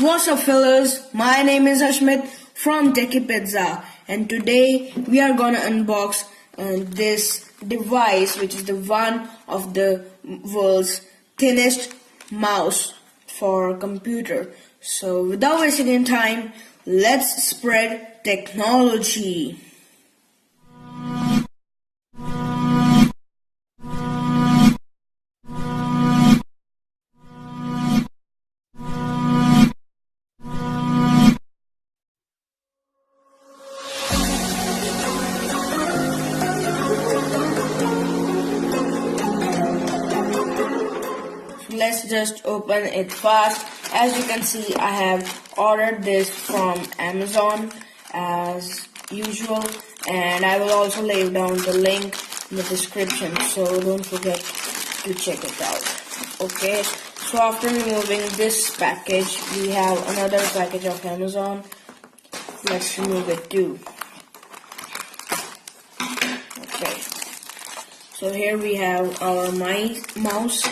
What's up, fellas? My name is Ashmit from Techy Pizza, and today we are gonna unbox this device, which is the one of the world's thinnest mouse for computer. So, without wasting any time, let's spread technology. Let's just open it fast. As you can see, I have ordered this from Amazon as usual, and I will also lay down the link in the description, so don't forget to check it out. Okay, so after removing this package, we have another package of Amazon. Let's remove it too. Okay, so here we have our mouse,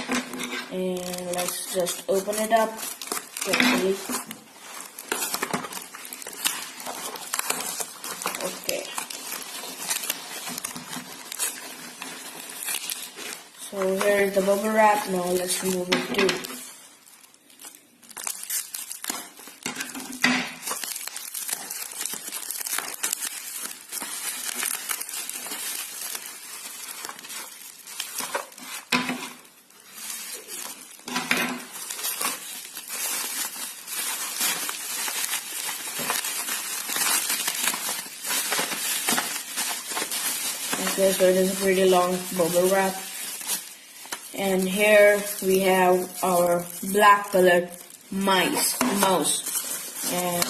and let's just open it up carefully. Okay, so here is the bubble wrap. Now let's remove it too. Okay, so it is a pretty long bubble wrap. And here we have our black colored mouse. And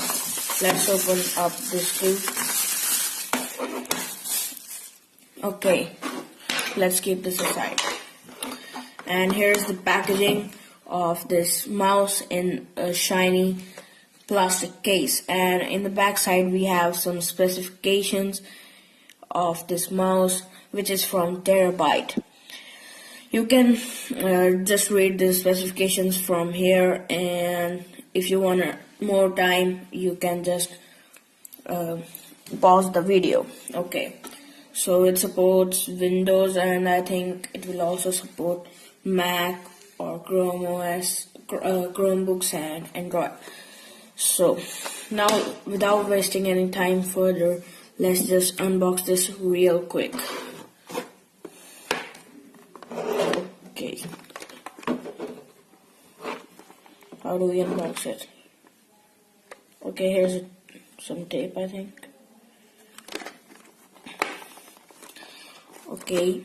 let's open up this too. Okay, let's keep this aside. And here's the packaging of this mouse in a shiny plastic case. And in the back side we have some specifications of this mouse, which is from Terabyte. You can just read the specifications from here, and if you want more time, you can just pause the video. Okay, so it supports Windows, and I think it will also support Mac or Chrome OS, Chromebooks and Android. So now, without wasting any time further, let's just unbox this real quick. Okay. How do we unbox it? Okay, here's some tape, I think. Okay.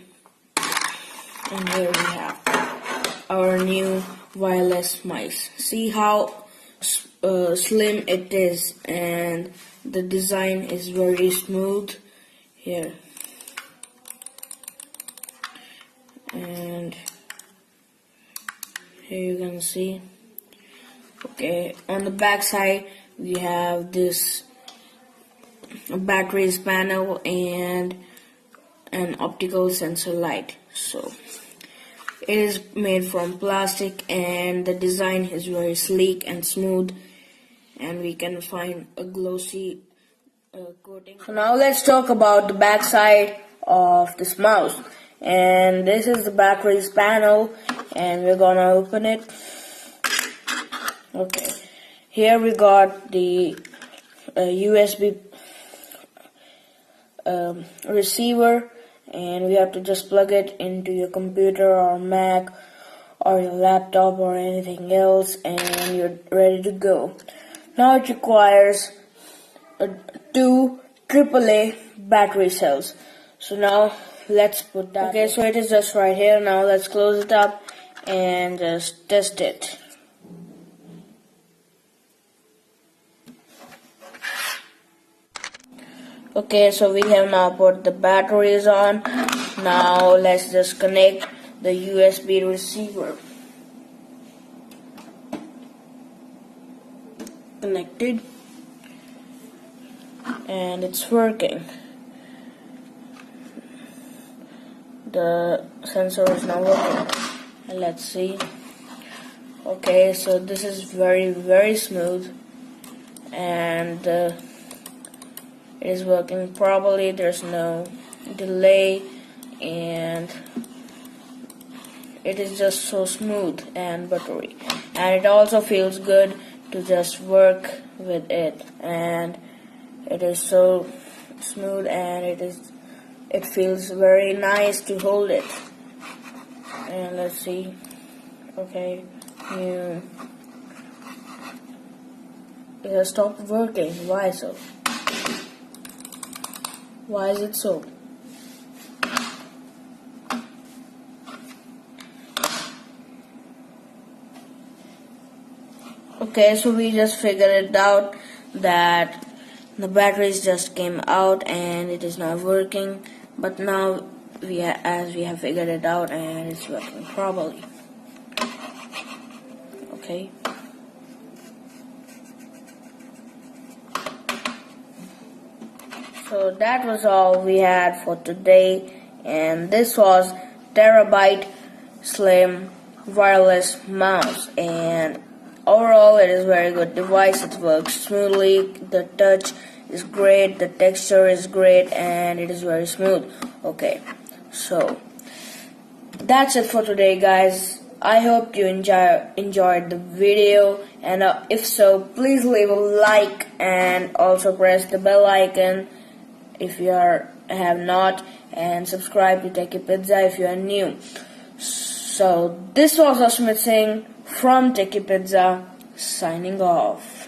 And here we have our new wireless mice. See how slim it is, and the design is very smooth here. And here you can see. Okay, on the back side we have this batteries panel and an optical sensor light. So it is made from plastic, and the design is very sleek and smooth, and we can find a glossy coating. So now let's talk about the back side of this mouse. And this is the batteries panel, and we're gonna open it. Okay, here we got the USB receiver, and we have to just plug it into your computer or Mac or your laptop or anything else, and you're ready to go. Now it requires 2 AAA battery cells. So now let's put that. Okay, so it is just right here. Now let's close it up and just test it. Okay, so we have now put the batteries on. Now let's just connect the USB receiver. Connected, and it's working. The sensor is now working. Let's see. Okay, so this is very smooth, and it is working properly. There's no delay, and it is just so smooth and buttery, and it also feels good to just work with it, and it is so smooth, and it feels very nice to hold it. And let's see. Okay, it has stopped working. Why so? Why is it so? Okay, so we just figured it out that the batteries just came out and it is not working, but now as we have figured it out, and it's working properly. Okay. So that was all we had for today, and this was Terabyte Slim wireless mouse, and overall it is a very good device. It works smoothly, the touch is great, the texture is great, and it is very smooth. Okay, so that's it for today, guys. I hope you enjoyed the video, and if so, please leave a like and also press the bell icon if you have not, and subscribe to Techy Pizza if you are new. So this was Ashmit Singh from Techy Pizza, signing off.